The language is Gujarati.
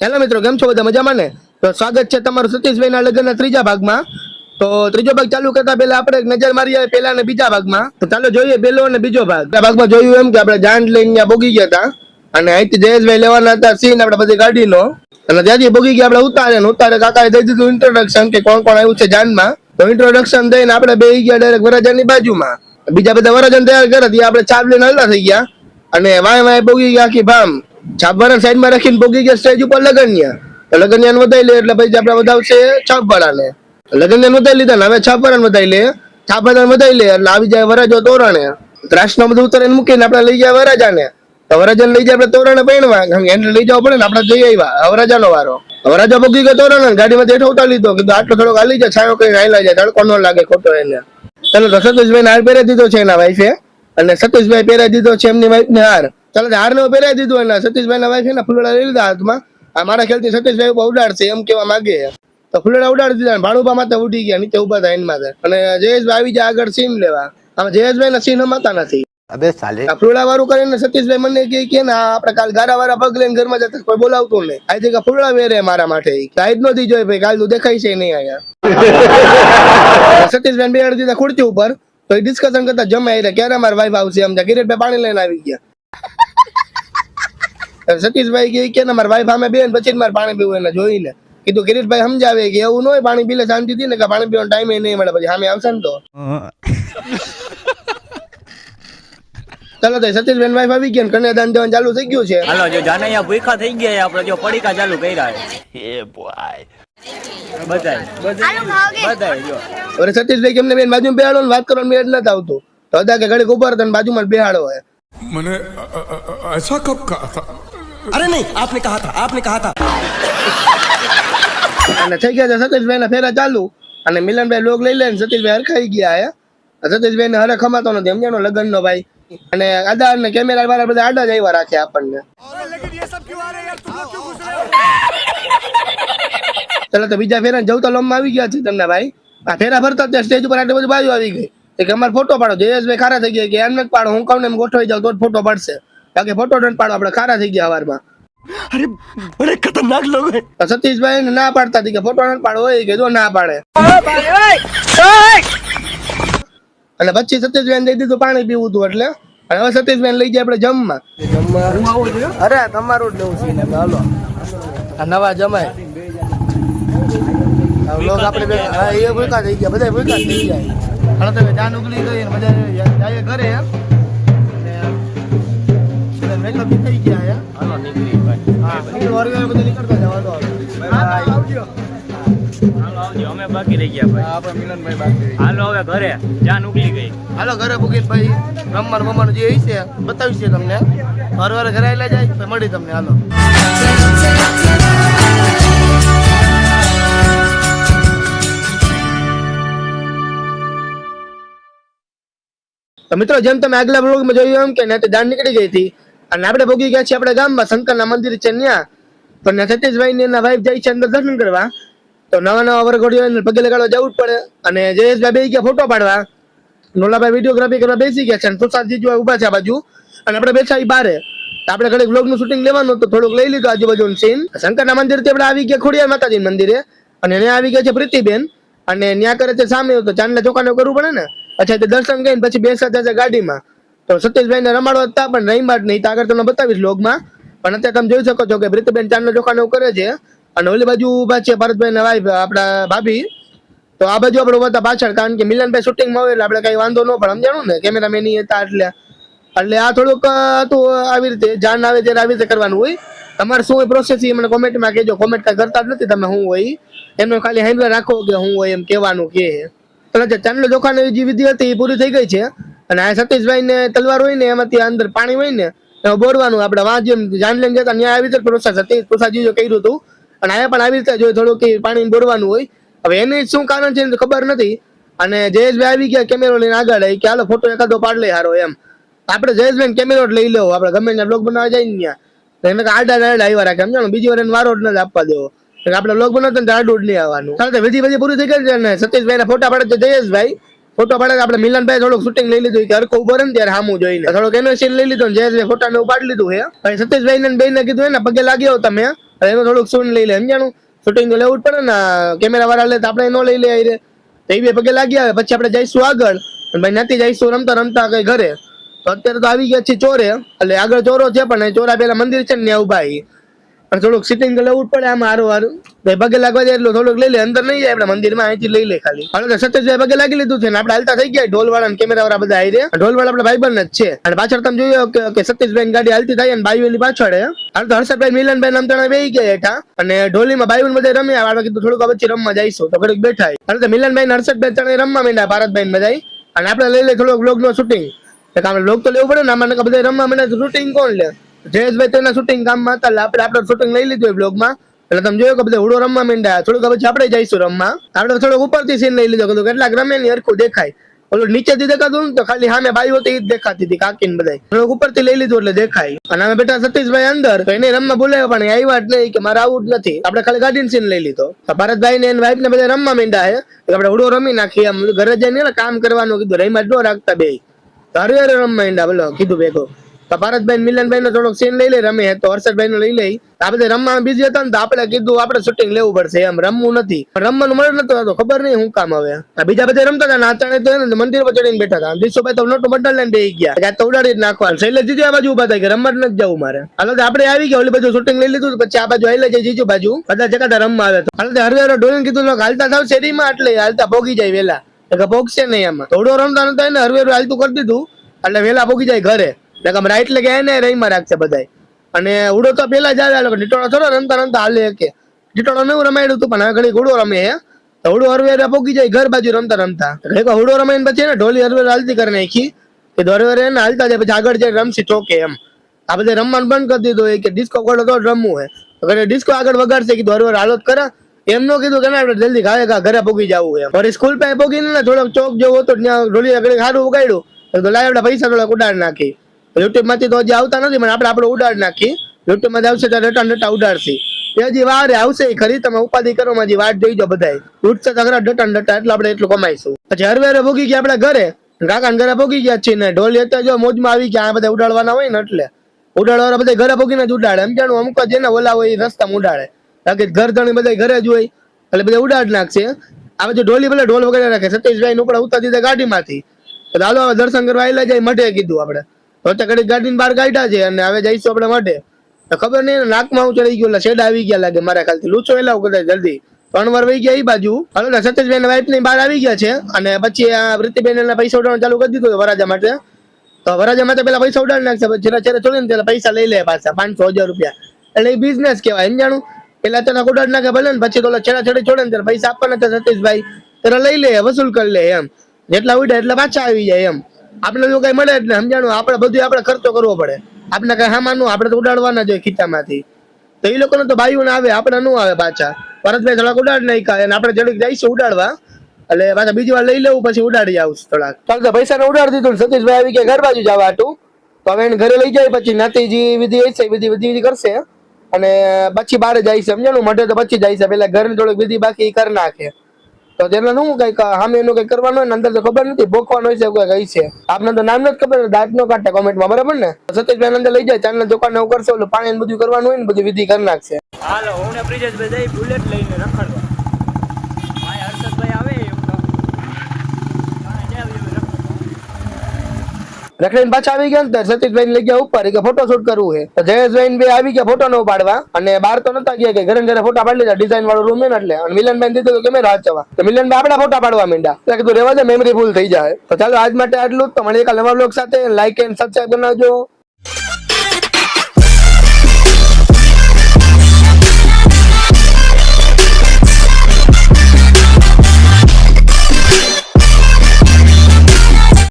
હેલો મિત્રો, કેમ છો બધા? મજામાં ને? તો સ્વાગત છે તમારું સતીશભાઈના લગ્નના ત્રીજા ભાગમાં. તો ત્રીજો ભાગ ચાલુ કરતા પહેલા આપણે એક નજર મારી આવે પહેલા અને બીજા ભાગમાં. તો ચાલો જોઈએ પહેલો અને બીજો ભાગ. આ ભાગમાં જોયું એમ કે આપણે જાન લઈને ત્યાં બોગી ગયા હતા અને અહીંથી જયેશભાઈ લેવાના હતા સીન આપણે બધી ગાડીનો, અને ત્યાંથી બોગી ગયા આપણે ઉતારે કાકાએ દઈ દીધું ઇન્ટ્રોડક્શન કે કોણ કોણ આવ્યું છે જાનમાં. તો ઇન્ટ્રોડક્શન દઈને આપણે બે ગયા ડાયરેક્ટ વરરાજાની બાજુમાં. બીજા બધા વરરાજાને તૈયાર કરે ત્યાં આપણે ચાપ લઈને હલતા થઈ ગયા અને વાય બોગી ગયા આખી ભામ. છાપવાળા સાઈડમાં રાખીને બોગી ગયા સ્ટેજ ઉપર લગનિયા. તો લગનિયાને વધાઈ લે એટલે પછી આપણે વધાવશે છાપવાળાને. લગનિયાને વધાઈ લીધા ને હવે છાપવાળાને વધાઈ લે. છાપવાળાને વધાઈ લે એટલે આવી જાય વરાજો તોરણે. ત્રાસનો બધું ઉતારીને મૂકીને આપણે લઈ ગયા વરાજાને. તો વરાજાને લઈ જાય આપણે તોરણે પૈણવા, એને લઈ જવા પડે ને. આપણે જઈ આવ્યા વરાજાનો વારો. વરાજો બોગી ગયો તોરણે, ગાડીમાં બેઠો ઉતારી લીધો. કીધું આટલો થોડોક હાલી જાય, છાયો કરીને હાલા જાય, તડકો ન લાગે ખોટો એને. ચાલો તો સતીશભાઈને હાર પહેરાવી દીધો છે એના વાઈફે, અને સતીશભાઈ પહેરાવી દીધો છે એમની વાઈફને હાર. ચાલો હાર ને પહેરાવી દીધું અને સતીશભાઈના વાઈફ એના ફૂલડા લઈ લીધા હાથમાં. આ મારા ખ્યાલથી સતીશભાઈ ઉપર ઉડાડશે એમ કેવા માંગે. તો ફૂલડા ઉડાડી દીધા, ભાણુભા માથે ઉડી ગયા, નીચે ઉભા હતા એન માથે. અને જયેશભાઈ આવી જાય આગળ સીન લેવા. આમાં જયેશભાઈ ના સીન હમાતા નથી. અબે સાલે આ ફૂલડા વાળું કરીને સતીશભાઈ મને કે ને આપણે કાલ ગારા વાળા પગ લઈને ઘરમાં જતા કોઈ બોલાવતું નહીં. આજે કે ફૂલડા વેરે મારા માટે સાઈડ નથી જોઈ ભાઈ, કાલ તું દેખાય છે નહીં આયા. સતીશભાઈ બેહાડી દીધા ખુરચી ઉપર. તો એ ડિસ્કશન કરતા જમાઈ ક્યારે મારા વાઈફ આવશે એમ. કિરીટભાઈ પાણી લઈને આવી ગયા. સતીશભાઈ કે મારા વાઈફ આમે બેન પછી મારે પાણી પીવું એને જોઈને. કીધું કિરીટભાઈ સમજાવે કે એવું ન હોય, પાણી પીલે શાંતિથી ને કે પાણી પીવાનો ટાઈમ નહીં મળે પછી સામે આવશે ને તો. ચાલો તો સતીશભાઈ વાઈફ આવી ગયા, કન્યાદાન દેવાનું ચાલુ થઈ ગયું છે. હાલો જો જાનૈયા ભૂખા થઈ ગયા, આપણે જો પડીકા ચાલુ કર્યા છે. એ બોય બધાય જો અરે સતીશભાઈ કેમને બેન બાજુમાં બેહાડો ને વાત કરવાનું મેળ નથી આવતું. તો અદા કે ઘડીક ઉભા હતા બાજુમાં બેહાડો હોય. मैंने ऐसा कब कहा था? अरे नहीं, आपने कहा था અને થઈ ગયા છે સતીશભાઈ ના ફેરા ચાલુ. અને મિલનભાઈ લોગ લઈ લે ને સતીશભાઈ હરખાઈ ગયા હે. સતીશભાઈ ને હરે ખમાતો નથી સમજાનો લગ્ન નો ભાઈ. અને આદા ને કેમેરા વાળા બધા આડા જ આવ્યા રાખે આપણને. ચાલો તો બીજા ફેરા જવતા લોમમાં આવી ગયા છે તમને ભાઈ. આ ફેરા ભરતા ત્યાં સ્ટેજ ઉપર આટલી બધી બાજુ આવી ગઈ કે અમારે ફોટો પાડો. જયેશભાઈ ખારા થઈ ગયા કે એમ નથી પાડો, હું કહું ને એમ ગોઠવાઈ જાવ તો જ ફોટો પડશે. કારણ કે ફોટો નથી પાડો, આપણે ખારા થઈ ગયા વારમાં. अरे बड़े खतरनाक लोग हैं. સતીશભાઈ ને ના પાડતા હતી કે ફોટો નથી પાડો, હોય કે જો ના પાડે. અને પછી સતીશભાઈ દઈ દીધું પાણી પીવું હતું એટલે. અને હવે સતીશભાઈ લઈ જાય આપણે જમવા. અરે તમારું જ લેવું છે ને, હાલો આ નવા જમાય લોક આપણે એ ભૂખા થઈ ગયા, બધા ભૂખા થઈ જાય. હાલો તમે જાન ઉગલી ગઈ ને બધા જાય ઘરે મેકઅપ થઈ ગયા હે. હાલો નીકળી ભાઈ. હા બધા નીકળતા જવાનો આવજો. હાલો આવજો, અમે બાકી રહી ગયા ભાઈ. આપણે મિલનભાઈ બાકી. હાલો હવે ઘરે જાન ઉગલી ગઈ. હાલો ઘરે ભૂકીને ભાઈ રમવાનું જે છે બતાવીશ છે તમને. વારે ઘરે આવેલા જાય તો મળી તમને. હાલો તો મિત્રો, જેમ તમે આગલા બ્લોગમાં જોયું એમ કે જાન નીકળી ગઈ હતી અને આપણે ભોગી ગયા છીએ આપણે ગામમાં શંકરના મંદિર છે ત્યાં. તો સતીશભાઈ ને એના વાઈફ જાય છે અંદર દર્શન કરવા. તો નવા વરઘોડીઓ પગે લગાડવા જવું જ પડે. અને જયેશભાઈ બે ગયા ફોટો પાડવા. નોલાભાઈ વિડીયોગ્રાફી કરવા બેસી ગયા છે અને તુષારજી જો ઉભા છે આ બાજુ અને આપણે બેઠા બારે. આપણે ઘડીક વ્લોગ નું શૂટિંગ લેવાનું તો થોડુંક લઈ લીધું આજુબાજુનું સીન. શંકરના મંદિર થી આપણે આવી ગયા ખોડિયાર માતાજી મંદિરે અને ત્યાં આવી ગયા છે પ્રીતિબેન અને ત્યાં કરે છે સામે. તો ચાંદલા ચોખાને કરવું પડે ને. અચ્છા તે દર્શન કરીને પછી બેસા જશે ગાડીમાં. તો સતીશભાઈ ને રમાડવા હતા પણ રહીમાં જ નહીં. આગળ તમને બતાવીશ વ્લોગમાં. પણ અત્યારે તમે જોઈ શકો છો કે પ્રીતિબેન ચાંદલા ચોખાને કરે છે અને ઓલી બાજુ ઉભા છે ભરતભાઈ ના વાઈફ આપણા ભાભી. તો આ બાજુ આપણે ઉભા હતા પાછળ, કારણ કે મિલનભાઈ શૂટિંગમાં હોય એટલે આપણે કઈ વાંધો ન પણ સમજાણું ને, કેમેરામેન નહીં હતા એટલે. એટલે આ થોડુંક હતું આવી રીતે જાન આવે ત્યારે આવી રીતે કરવાનું હોય. તમારે શું હોય પ્રોસેસ એ મને કોમેન્ટમાં કહેજો. કોમેન્ટ કઈ કરતા જ નથી તમે શું હોય એનો ખાલી હેન્ડલ રાખો કે શું હોય એમ કહેવાનું કે. ચાંદલો ચોખાની જે વિધિ હતી એ પૂરી થઈ ગઈ છે. અને આ સતીશભાઈ ને તલવાર હોય ને એમાંથી અંદર પાણી હોય ને એમાં બોરવાનું. આપણે વાં જેમ જાન લઈને જતા ત્યાં આવી રીતે પ્રોસેસ હતી, તુષારજી કર્યું હતું. અને અહીંયા પણ આવી રીતે જોઈએ થોડુંક પાણી બોરવાનું હોય. હવે એની શું કારણ છે ખબર નથી. અને જયેશભાઈ આવી ગયા કેમેરો લઈને આગળ કે હાલો ફોટો એકાદો પાડ લે હારો એમ. આપણે જયેશભાઈ કેમેરો લઈ લેવો, આપણે ગમે ત્યાં બ્લોગ બનાવવા જાય ને ત્યાં એને આડા આવ્યા રાખે સમજાણું. બીજી વાર એને વારો જ નથી આપવા દેવો. આપણે બ્લોગ બનાવતા ને આડું જ નહીં આવવાનું. ચાલો વિધિ પૂરી થઈ ગઈ છે ને સતીશભાઈ ના ફોટા પાડે છે જયેશભાઈ. ફોટો પાડે આપણે મિલનભાઈ થોડુંક શૂટિંગ લઈ લીધું કે હરકો ઉભો રહે ને ત્યારે સામું જોઈને થોડોક એનો સીન લઈ લીધો. જયેશભાઈ ફોટા ને ઉપાડી લીધું હે. સતીશભાઈ ને બેન ને કીધું ને પગે લાગ્યો તમે હવે એમાં થોડુંક શૂન લઈ લે સમજાણું. શૂટિંગ તો લેવું જ પડે ને, કેમેરા વાળા લે તો આપણે ન લઈ લે આવી રે. તો એ બે પગે લાગી આવે પછી આપણે જઈશું આગળ અને ભાઈ નાતી જઈશું રમતા રમતા કઈ ઘરે. તો અત્યારે તો આવી ગયા છે ચોરે, એટલે આગળ ચોરો છે પણ ચોરા પેલા મંદિર છે ને ત્યાં ઉભા આવી. પણ થોડુંક સિટિંગ તો લેવું જ પડે આમાં હારું હારું. ભાઈ પગે લાગવા જાય એટલું થોડુંક લઈ લે, અંદર નહીં જાય આપણે મંદિરમાં, અહીંથી લઈ લે ખાલી. હાલો તો સતીશભાઈ પગે લાગી લીધું છે ને આપણે હાલતા થઈ ગયા. ઢોલ વાળા કેમેરા વાળા બધા આવી રહ્યા. ઢોલ વાળા આપણા ભાઈબંધ જ છે અને પાછળ તમે જોયો કે સતીશભાઈ ગાડી હાલતી થાય અને બાઈઓ ની પાછળ હાલ તો હર્ષદભાઈ મિલનભાઈ નમતાણા બેહી ગયા હેઠા અને ઢોલીમાં બાઈઓ બધા રમ્યા. આપણે કીધું થોડુંક પછી રમવા જઈશું તો ઘડીક બેઠા. હાલ તો મિલનભાઈ ને હર્ષદભાઈ ત્રણે રમવા માંડ્યા ભારતભાઈ બધા અને આપણે લઈ લે થોડોક બ્લોગ નો શૂટિંગ. આપણે બ્લોગ તો લેવું પડે ને, આમાં બધા રમવા માંડ્યા શૂટિંગ કોણ લે? જયેશભાઈ તો એના શૂટિંગ કામમાં હતા, આપણે શૂટિંગ લઈ લીધું હોય બ્લોગમાં. એટલે તમે જોયો કે બધા હુડો રમવા માંડ્યા. થોડુંક પછી આપણે જઈશું રમવા. આપણે થોડોક ઉપરથી સીન લઈ લીધો, કીધું કેટલાક રમે ને હરખું દેખાય. ઓલું નીચેથી દેખાતું ને તો ખાલી સામે બાઈ હતી જ દેખાતી હતી કાકીને બધા. થોડુંક ઉપરથી લઈ લીધું એટલે દેખાય. અને અમે બેઠા સતીશભાઈ અંદર, તો એને રમવા બોલાવ્યો પણ આવ્યા જ નહીં કે મારે આવું જ નથી. આપણે ખાલી ગાડીનો સીન લઈ લીધો. ભારતભાઈ ને વાઈફ ને બધા રમવા માંડ્યા છે. આપણે હુડો રમી નાખીએ એમ ઘરે જઈને કામ કરવાનું કીધું, રહીમાં જ ન રાખતા બે હરે રમવા માંડ્યા. બોલો કીધું ભેગો તો ભારતભાઈ મિલનભાઈ નો થોડોક સીન લઈ લે રમે તો હર્ષદભાઈ નો લઈ લઈ. આપણે રમવા બીજી હતા ને તો આપણે કીધું આપણે શૂટિંગ લેવું પડશે એમ, રમવું નથી. પણ રમવાનું મળે નતું, ખબર નહીં હું કામ હવે. બીજા બધા રમતા હતા નાચાણે તો મંદિર પર ચડીને બેઠા હતા. દિશુભાઈ તો નોટું બંડલ લઈને બેસી ગયા તો ઉડાડી જ નાખવાનું. શૈલેષ જીજુ આ બાજુ ઉભા થાય કે રમવા નથી જવું મારે. હાલો આપણે આવી ગયા, ઓલી બાજુ શૂટિંગ લઈ લીધું પછી આ બાજુ આવેલા જાય જીજુ બાજુ બધા ચકાતા રમવા આવે. હાલ હરવે ઢોલીને કીધું હાલતા થાવ શેરીમાં, એટલે હાલતા ભોગી જાય વેલા, ભોગશે નહીં આમાં. થોડો રમતા નતા ને હરવે હાલતું કરી દીધું એટલે વેલા ભોગી જાય ઘરે. રાઈટ લગે એને રહીમાં રાખશે બધા. અને ઉડો તો પેલા જ આવે, ડીટોળો થોડો રમતા રમતા હાલે કે ડીટોળો નવું રમાડ્યું હતું પણ હવે ઘડી ઉડો રમે તો ઉડો હરવે પોગી જાય ઘર બાજુ રમતા રમતા. ઉડો રમાઈને પછી ને ઢોલી હરવે હાલતી કરી નાખી કે હરવે એને હાલતા જાય પછી આગળ જઈને રમશી ચોકે એમ. આ બધા રમવાનું બંધ કરી દીધું કે ડિસ્કો ગોળો તો રમવું હે. ડિસ્કો આગળ વગાડશે કીધું હરવે હાલત કરે એમ નો કીધું કે આપણે જલ્દી ઘાવે ઘરે પોગી જવું એમ. વળી સ્કૂલ પાસે પોગીને ને થોડોક ચોક જેવો હતો ત્યાં ઢોલી આગળ સારું ઉગાડ્યું તો લાય આપણે પૈસા થોડાક ઉડાડી નાખી. યુટ્યુબ માંથી તો હજી આવતા નથી પણ આપણે ઉડાડી નાખી. યુટ્યુબ માંથી આવશે તો ડટા ઉડાડશી. એ હજી વાર આવશે ખરી, તમે ઉપાધિ કરો હજી વાટ જોઈજો બધા. ઉઠશે તો ખરા ડટા એટલે આપણે એટલું કમાઈશું. પછી હરવે ભોગી ગયા આપડે ઘરે, કાકા ઘરે ભોગી ગયા છીએ ને ઢોલી અત્યારે જો મોજમાં આવી ગયા. આ બધા ઉડાડવાના હોય ને એટલે ઉડાડવાળા બધા ઘરે ભોગીને જ ઉડાડે. એમ જાણું અમુક જેને ઓલા હોય રસ્તામાં ઉડાડે, બાકી ઘર ધણી બધા ઘરે જ હોય એટલે બધા ઉડાડ નાખશે. આ બધું ઢોલી ભલે ઢોલ વગેરે રાખે. સતીશભાઈ ઉપર ઉતર દીધા ગાડીમાંથી. હાલો હવે દર્શન કરવા આવેલા જાય મઢે કીધું આપણે. તો ઘડી ગાડીને બહાર કાઢ્યા છે અને હવે જઈશું આપણે મઢે. ખબર નહીં નાકમાં હું ચડી ગયું, શેડ આવી ગયા લાગે મારા ખ્યાલથી. લૂચો એલા કદાચ જલ્દી 3 વાર વહી ગયા એ બાજુ. હાલો ને સતીશભાઈ ના વાઈફ ની બહાર આવી ગયા છે અને પછી આ વૃત્તિબેન એના પૈસા ઉડાડવાનું ચાલુ કરી દીધું વરાજા માટે. તો વરાજા માટે પેલા પૈસા ઉડાડી નાખશે, જેના ચેરે છોડે ને પેલા પૈસા લઈ લે પાછા 500-1000 રૂપિયા. એટલે એ બિઝનેસ કહેવાય એમ જાણું. પેલા તેના ઉડાડી નાખે ભલે ને પછી તો છેડા છેડી છોડે ને ત્યારે પૈસા આપવાના છે સતીશભાઈ ત્યારે લઈ લે વસૂલ કરી લે એમ. જેટલા ઉડે એટલે પાછા આવી જાય એમ. આપણે જો કઈ મળે એટલે સમજાણું આપણે બધું આપણે ખર્ચો કરવો પડે. આપણે કઈ સામાનનું આપણે તો ઉડાડવાના જોઈએ ખીચામાંથી. તો એ લોકોને તો ભાઈઓ આવે આપણે ન આવે પાછા. ભરતભાઈ થોડાક ઉડાડી નાખ્યા અને આપણે જડીક જઈશું ઉડાડવા એટલે પાછા બીજી વાર લઈ લેવું પછી ઉડાડી આવશું થોડાક. ચાલ તો પૈસા ને ઉડાડી દીધું. સતીશભાઈ આવી ગયા ઘર બાજુ જવા હતું તો હવે એને ઘરે લઈ જાય પછી નાતીજી વિધિ હશે વિધિ કરશે અને પછી બહાર જાય છે સમજાણું. મઢે તો પછી જાય છે, પેલા ઘરે થોડીક વિધિ બાકી કરી નાખે. તો તેના શું કઈક સામે એનું કઈ કરવાનું હોય ને અંદર તો ખબર નથી ભોખવાનું હોય છે કઈ છે. આપને તો નામ નથી ખબર, દાંત નો કાઢે કોમેન્ટમાં બરાબર ને. સતીશભાઈ અંદર લઈ જાય ચાંદના દુકાન એવું કરશે, ઓલું પાણી બધું કરવાનું હોય ને બધી વિધિ કરી નાખશે. હાલો હું ને બ્રિજેશભાઈ જઈ બુલેટ લઈને રખડવા. ભાઈ હર્ષદભાઈ આવે રખડીને પાછા આવી ગયા ને સતીશભાઈ લઈ ગયા ઉપર કે ફોટો શૂટ કરવું છે. જયેશભાઈ બે આવી ગયા ફોટો નો પાડવા અને બહાર તો નતા ગયા કે ઘરે ઘરે ફોટા પાડી લીધા. ડિઝાઇન વાળો રૂમ ને એટલે મિલનભાઈ દીધું કે કેમેરા હાચવા તો મિલનભાઈ આપડા ફોટા પાડવા માંડ્યા. એટલે કીધું રેવા દે મેમરી ફૂલ થઈ જાય. તો ચાલો આજ માટે આટલું જ. તો મળીએ કાલે નવા બ્લોગ સાથે. લાઈક એન્ડ સબસ્ક્રાઇબ કરી નાખજો.